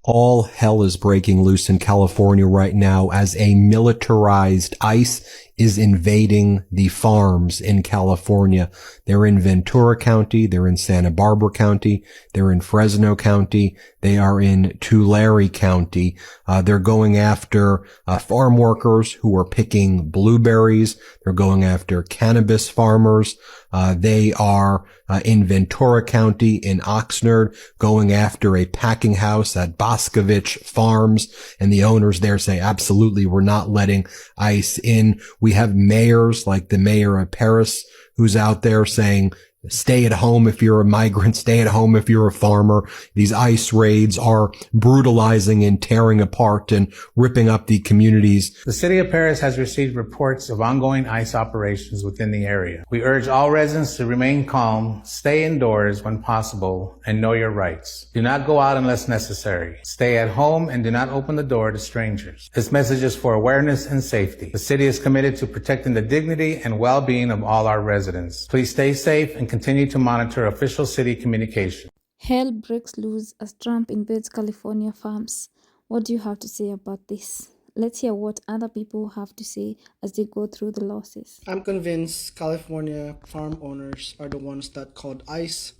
All hell is breaking loose in California right now as a militarized ICE is invading the farms in California. They're in Ventura County. They're in Santa Barbara County. They're in Fresno County. They are in Tulare County. They're going after farm workers who are picking blueberries. They're going after cannabis farmers. They are in Ventura County in Oxnard going after a packing house at Boscovich Farms. And the owners there say, absolutely, we're not letting ICE in. We have mayors like the mayor of Paris who's out there saying, stay at home if you're a migrant, stay at home if you're a farmer. These ICE raids are brutalizing and tearing apart and ripping up the communities. The city of Paris has received reports of ongoing ICE operations within the area. We urge all residents to remain calm, stay indoors when possible, and know your rights. Do not go out unless necessary. Stay at home and do not open the door to strangers. This message is for awareness and safety. The city is committed to protecting the dignity and well-being of all our residents. Please stay safe and continue to monitor official city communication. Hell breaks loose as Trump invades California farms. What do you have to say about this? Let's hear what other people have to say as they go through the losses. I'm convinced California farm owners are the ones that called ICE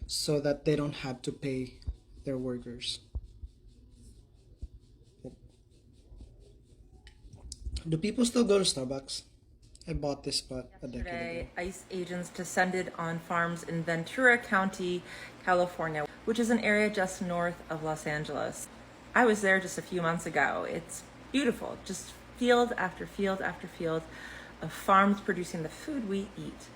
so that they don't have to pay their workers. Do people still go to Starbucks? I bought this spot a decade ago. ICE agents descended on farms in Ventura County, California, which is an area just north of Los Angeles. I was there just a few months ago. It's beautiful, just field after field after field of farms producing the food we eat.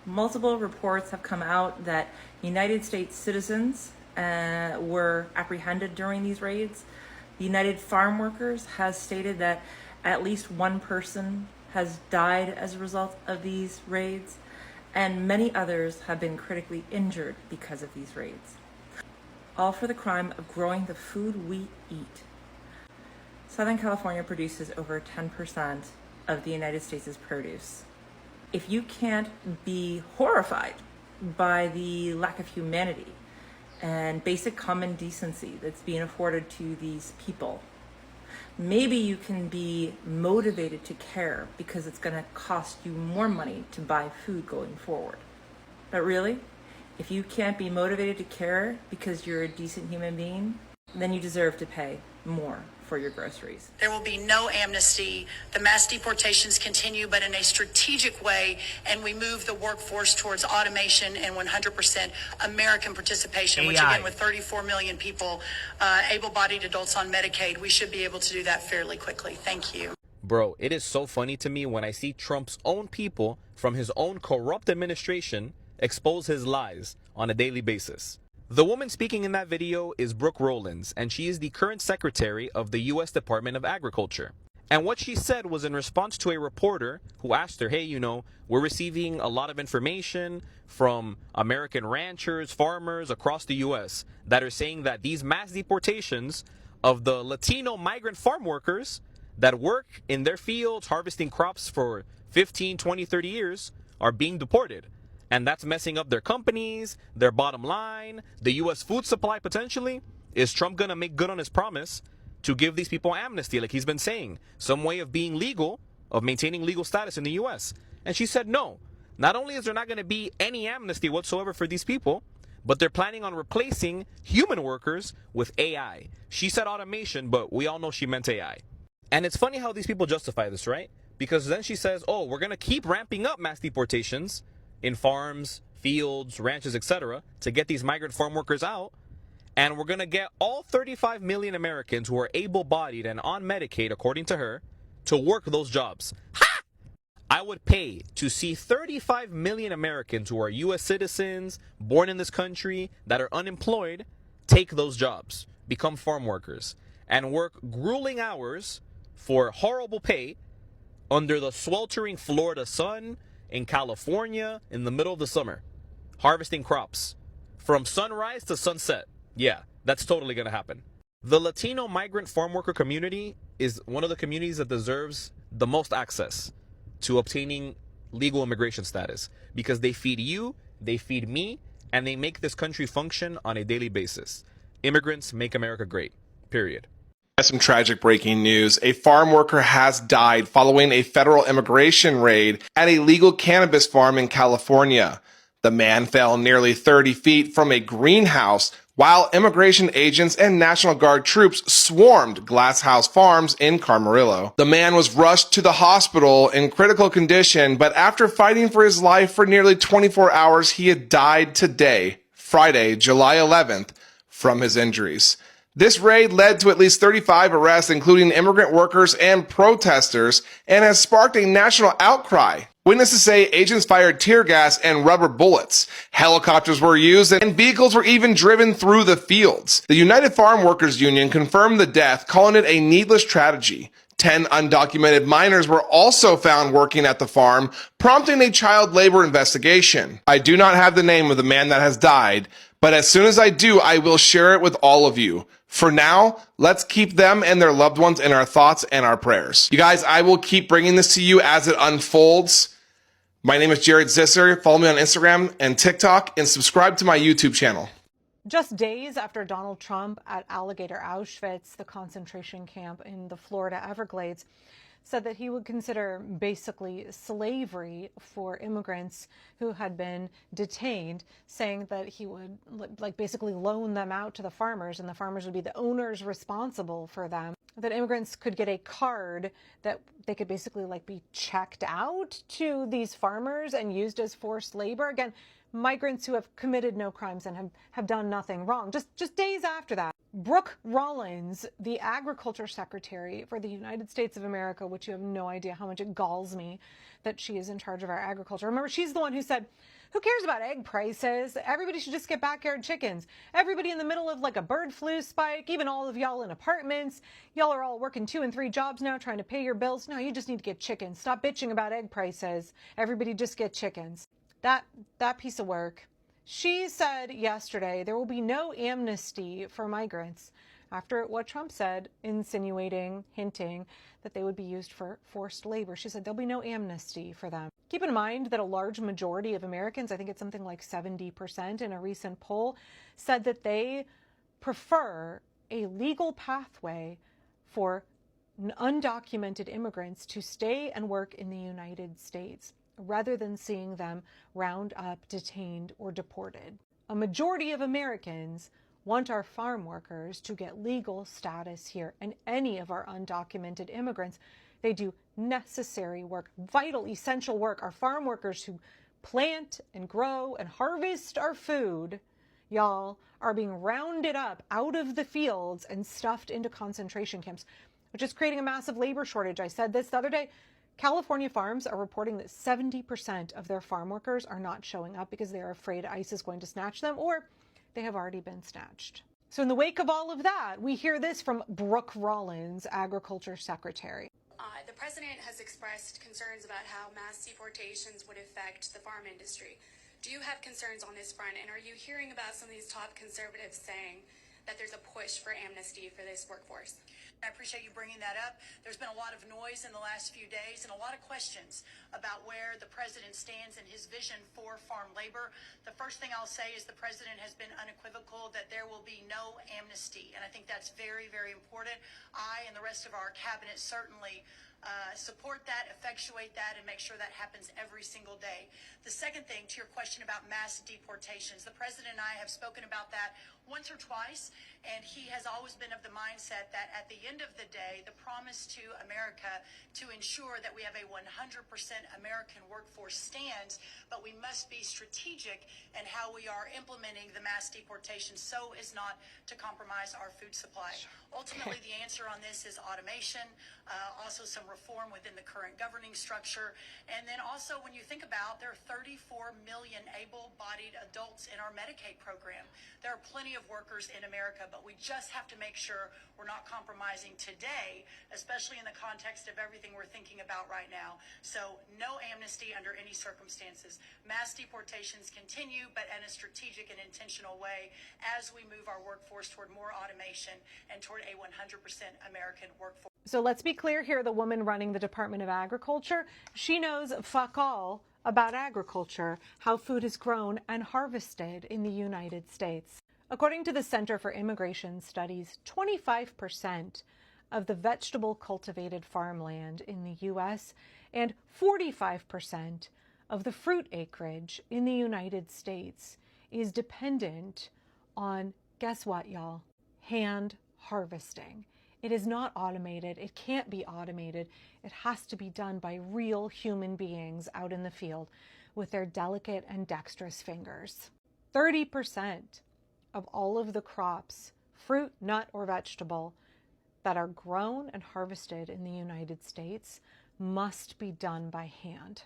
Multiple reports have come out that United States citizens were apprehended during these raids. The United Farm Workers has stated that at least one person has died as a result of these raids, and many others have been critically injured because of these raids. All for the crime of growing the food we eat. Southern California produces over 10% of the United States' produce. If you can't be horrified by the lack of humanity and basic common decency that's being afforded to these people, maybe you can be motivated to care because it's going to cost you more money to buy food going forward. But really, if you can't be motivated to care because you're a decent human being, then you deserve to pay more for your groceries. There will be no amnesty. The mass deportations continue, but in a strategic way, and we move the workforce towards automation and 100% American participation, which again, with 34 million people, able-bodied adults on Medicaid, we should be able to do that fairly quickly. Thank you. Bro, it is so funny to me when I see Trump's own people from his own corrupt administration expose his lies on a daily basis. The woman speaking in that video is Brooke Rollins, and she is the current secretary of the U.S. Department of Agriculture. And what she said was in response to a reporter who asked her, hey, you know, we're receiving a lot of information from American ranchers, farmers across the U.S. that are saying that these mass deportations of the Latino migrant farm workers that work in their fields harvesting crops for 15, 20, 30 years are being deported. And that's messing up their companies, their bottom line, the U.S. food supply potentially. Is Trump going to make good on his promise to give these people amnesty like he's been saying? Some way of being legal, of maintaining legal status in the U.S. And she said no. Not only is there not going to be any amnesty whatsoever for these people, but they're planning on replacing human workers with AI. She said automation, but we all know she meant AI. And it's funny how these people justify this, right? Because then she says, oh, we're going to keep ramping up mass deportations in farms, fields, ranches, etc., to get these migrant farm workers out. And we're going to get all 35 million Americans who are able-bodied and on Medicaid, according to her, to work those jobs. Ha! I would pay to see 35 million Americans who are U.S. citizens, born in this country, that are unemployed, take those jobs, become farm workers, and work grueling hours for horrible pay under the sweltering Florida sun, in California, in the middle of the summer, harvesting crops from sunrise to sunset. Yeah, that's totally going to happen. The Latino migrant farm worker community is one of the communities that deserves the most access to obtaining legal immigration status because they feed you, they feed me, and they make this country function on a daily basis. Immigrants make America great. period. Some tragic breaking news. A farm worker has died following a federal immigration raid at a legal cannabis farm in California. The man fell nearly 30 feet from a greenhouse while immigration agents and National Guard troops swarmed Glass House Farms in Camarillo. The man was rushed to the hospital in critical condition, but after fighting for his life for nearly 24 hours, he had died today, Friday, July 11th, from his injuries. This raid led to at least 35 arrests, including immigrant workers and protesters, and has sparked a national outcry. Witnesses say agents fired tear gas and rubber bullets. Helicopters were used and vehicles were even driven through the fields. The United Farm Workers Union confirmed the death, calling it a needless tragedy. 10 undocumented minors were also found working at the farm, prompting a child labor investigation. I do not have the name of the man that has died, but as soon as I do, I will share it with all of you. For now, let's keep them and their loved ones in our thoughts and our prayers. You guys, I will keep bringing this to you as it unfolds. My name is Jared Zisser. Follow me on Instagram and TikTok and subscribe to my YouTube channel. Just days after Donald Trump at Alligator Auschwitz, the concentration camp in the Florida Everglades, said that he would consider basically slavery for immigrants who had been detained, saying that he would basically loan them out to the farmers and the farmers would be the owners responsible for them. That immigrants could get a card that they could basically be checked out to these farmers and used as forced labor. Again, migrants who have committed no crimes and have done nothing wrong. Just days after that, Brooke Rollins, the Agriculture Secretary for the United States of America, which you have no idea how much it galls me that she is in charge of our agriculture. Remember, she's the one who said, who cares about egg prices? Everybody should just get backyard chickens. Everybody in the middle of a bird flu spike, even all of y'all in apartments, y'all are all working 2 and 3 jobs now trying to pay your bills. No, you just need to get chickens. Stop bitching about egg prices. Everybody just get chickens. That piece of work. She said yesterday there will be no amnesty for migrants after what Trump said, insinuating, hinting that they would be used for forced labor. She said there'll be no amnesty for them. Keep in mind that a large majority of Americans, I think it's something like 70% in a recent poll, said that they prefer a legal pathway for undocumented immigrants to stay and work in the United States, rather than seeing them round up, detained, or deported. A majority of Americans want our farm workers to get legal status here, and any of our undocumented immigrants, they do necessary work, vital, essential work. Our farm workers who plant and grow and harvest our food, y'all, are being rounded up out of the fields and stuffed into concentration camps, which is creating a massive labor shortage. I said this the other day. California farms are reporting that 70% of their farm workers are not showing up because they are afraid ICE is going to snatch them, or they have already been snatched. So in the wake of all of that, we hear this from Brooke Rollins, Agriculture Secretary. The president has expressed concerns about how mass deportations would affect the farm industry. Do you have concerns on this front? And are you hearing about some of these top conservatives saying that there's a push for amnesty for this workforce? I appreciate you bringing that up. There's been a lot of noise in the last few days and a lot of questions about where the president stands and his vision for farm labor. The first thing I'll say is the president has been unequivocal that there will be no amnesty, and I think that's very, very important. I and the rest of our cabinet certainly support that, effectuate that, and make sure that happens every single day. The second thing, to your question about mass deportations, the president and I have spoken about that once or twice, and he has always been of the mindset that at the end of the day, the promise to America to ensure that we have a 100% American workforce stands, but we must be strategic in how we are implementing the mass deportation so as not to compromise our food supply. Ultimately, the answer on this is automation, also some reform within the current governing structure, and then also when you think about there are 34 million able-bodied adults in our Medicaid program. There are plenty of workers in America, but we just have to make sure we're not compromising today, especially in the context of everything we're thinking about right now. So no amnesty under any circumstances. Mass deportations continue, but in a strategic and intentional way as we move our workforce toward more automation and toward a 100% American workforce. So let's be clear here, the woman running the Department of Agriculture, she knows fuck all about agriculture, how food is grown and harvested in the United States. According to the Center for Immigration Studies, 25% of the vegetable cultivated farmland in the U.S. and 45% of the fruit acreage in the United States is dependent on, guess what, y'all? Hand harvesting. It is not automated. It can't be automated. It has to be done by real human beings out in the field with their delicate and dexterous fingers. 30% of all of the crops, fruit, nut, or vegetable, that are grown and harvested in the United States must be done by hand.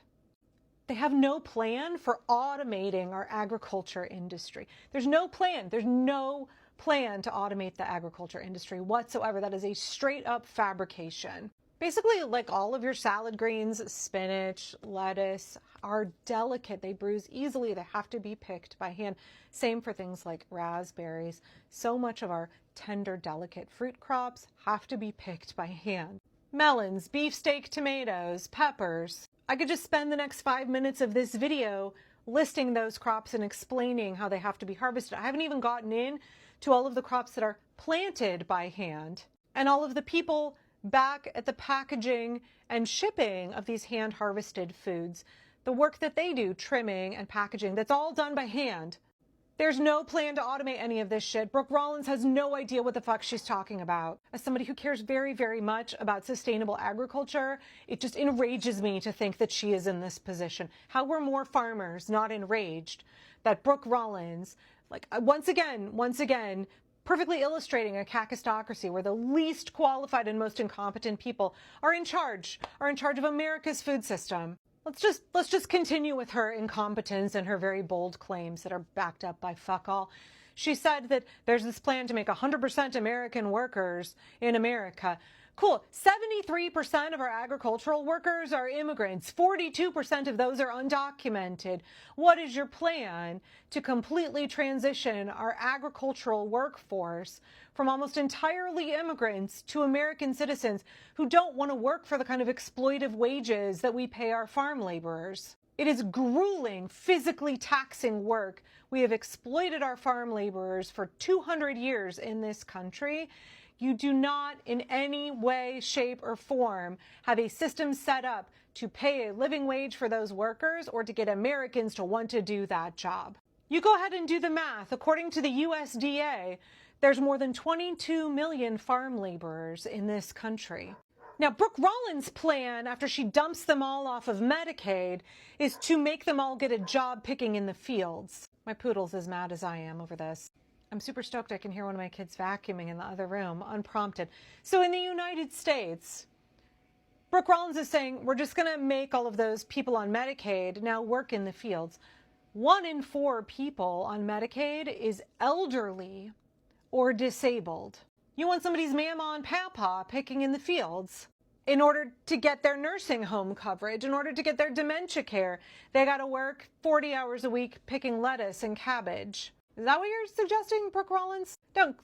They have no plan for automating our agriculture industry. There's no plan. There's no plan to automate the agriculture industry whatsoever. That is a straight up fabrication. Basically, like all of your salad greens, spinach, lettuce are delicate. They bruise easily. They have to be picked by hand. Same for things like raspberries. So much of our tender, delicate fruit crops have to be picked by hand. Melons, beefsteak tomatoes, peppers. I could just spend the next 5 minutes of this video listing those crops and explaining how they have to be harvested. I haven't even gotten in to all of the crops that are planted by hand and all of the people back at the packaging and shipping of these hand harvested foods. The work that they do, trimming and packaging, that's all done by hand. There's no plan to automate any of this shit. Brooke Rollins has no idea what the fuck she's talking about. As somebody who cares very, very much about sustainable agriculture, it just enrages me to think that she is in this position. How were more farmers not enraged that Brooke Rollins, like once again, perfectly illustrating a kakistocracy where the least qualified and most incompetent people are in charge of America's food system. Let's just continue with her incompetence and her very bold claims that are backed up by fuck all. She said that there's this plan to make 100% American workers in America. Cool. 73% of our agricultural workers are immigrants. 42% of those are undocumented. What is your plan to completely transition our agricultural workforce from almost entirely immigrants to American citizens who don't want to work for the kind of exploitive wages that we pay our farm laborers? It is grueling, physically taxing work. We have exploited our farm laborers for 200 years in this country. You do not in any way, shape, or form have a system set up to pay a living wage for those workers or to get Americans to want to do that job. You go ahead and do the math. According to the USDA, there's more than 22 million farm laborers in this country. Now, Brooke Rollins' plan, after she dumps them all off of Medicaid, is to make them all get a job picking in the fields. My poodle's as mad as I am over this. I'm super stoked I can hear one of my kids vacuuming in the other room, unprompted. So in the United States, Brooke Rollins is saying we're just going to make all of those people on Medicaid now work in the fields. 1 in 4 people on Medicaid is elderly or disabled. You want somebody's mama and papa picking in the fields. In order to get their nursing home coverage, in order to get their dementia care, they got to work 40 hours a week picking lettuce and cabbage. Is that what you're suggesting, Brooke Rollins?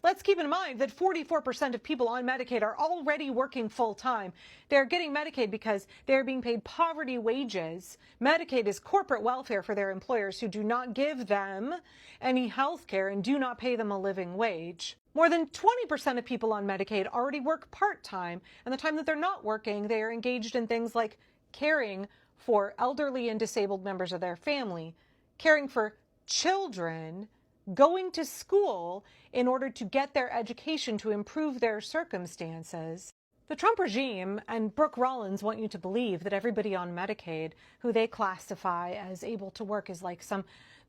Let's keep in mind that 44% of people on Medicaid are already working full-time. They're getting Medicaid because they're being paid poverty wages. Medicaid is corporate welfare for their employers who do not give them any health care and do not pay them a living wage. More than 20% of people on Medicaid already work part-time, and the time that they're not working, they are engaged in things like caring for elderly and disabled members of their family, caring for children, going to school in order to get their education to improve their circumstances. The Trump regime and Brooke Rollins want you to believe that everybody on Medicaid who they classify as able to work is like some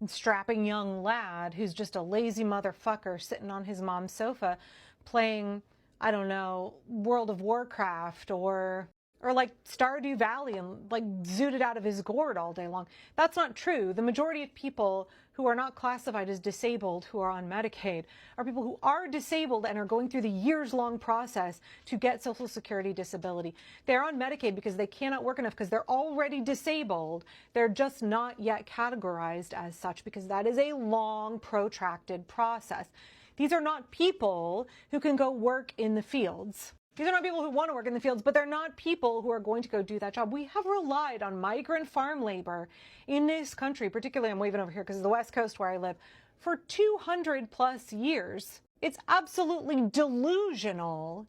strapping young lad who's just a lazy motherfucker sitting on his mom's sofa playing, I don't know, World of Warcraft or like Stardew Valley and like zooted out of his gourd all day long. That's not true. The majority of people who are not classified as disabled who are on Medicaid are people who are disabled and are going through the years-long process to get Social Security disability. They're on Medicaid because they cannot work enough because they're already disabled. They're just not yet categorized as such because that is a long, protracted process. These are not people who can go work in the fields. These are not people who want to work in the fields, but they're not people who are going to go do that job. We have relied on migrant farm labor in this country, particularly I'm waving over here because it's the West Coast where I live, for 200 plus years. It's absolutely delusional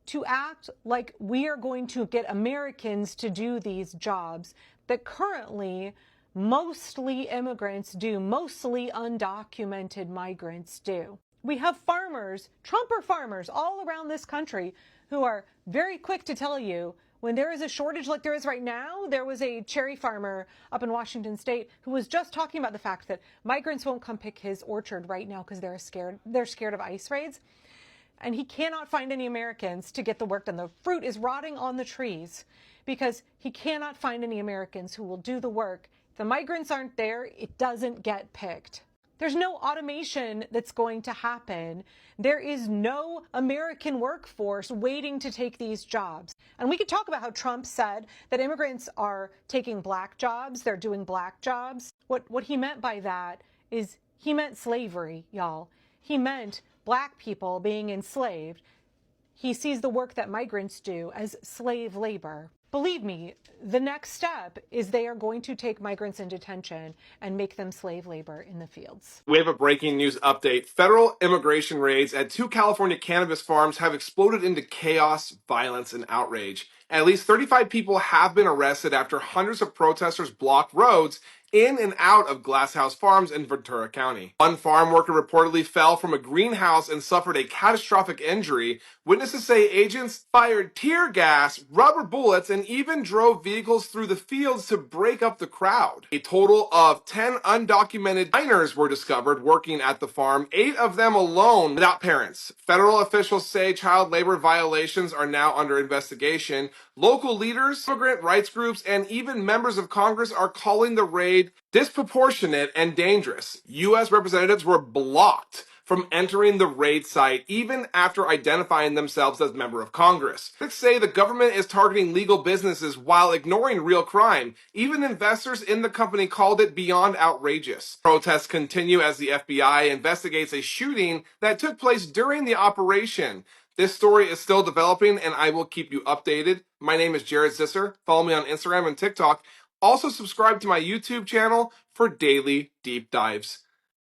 to act like we are going to get Americans to do these jobs that currently mostly immigrants do, mostly undocumented migrants do. We have farmers, Trumper farmers all around this country who are very quick to tell you when there is a shortage like there is right now. There was a cherry farmer up in Washington State who was just talking about the fact that migrants won't come pick his orchard right now because they're scared of ICE raids. And he cannot find any Americans to get the work done. The fruit is rotting on the trees because he cannot find any Americans who will do the work. If the migrants aren't there, it doesn't get picked. There's no automation that's going to happen. There is no American workforce waiting to take these jobs. And we could talk about how Trump said that immigrants are taking black jobs, they're doing black jobs. What he meant by that is he meant slavery, y'all. He meant black people being enslaved. He sees the work that migrants do as slave labor. Believe me, the next step is they are going to take migrants in detention and make them slave labor in the fields. We have a breaking news update. Federal immigration raids at 2 California cannabis farms have exploded into chaos, violence, and outrage. At least 35 people have been arrested after hundreds of protesters blocked roads in and out of Glass House Farms in Ventura County. One farm worker reportedly fell from a greenhouse and suffered a catastrophic injury. Witnesses say agents fired tear gas, rubber bullets, and even drove vehicles through the fields to break up the crowd. A total of 10 undocumented minors were discovered working at the farm, 8 of them alone without parents. Federal officials say child labor violations are now under investigation. Local leaders, immigrant rights groups, and even members of Congress are calling the raid disproportionate and dangerous. U.S. representatives were blocked from entering the raid site even after identifying themselves as member of Congress. Critics say the government is targeting legal businesses while ignoring real crime. Even investors in the company called it beyond outrageous. Protests continue as the FBI investigates a shooting that took place during the operation. This story is still developing and I will keep you updated. My name is Jared Zisser. Follow me on Instagram and TikTok. Also subscribe to my YouTube channel for daily deep dives.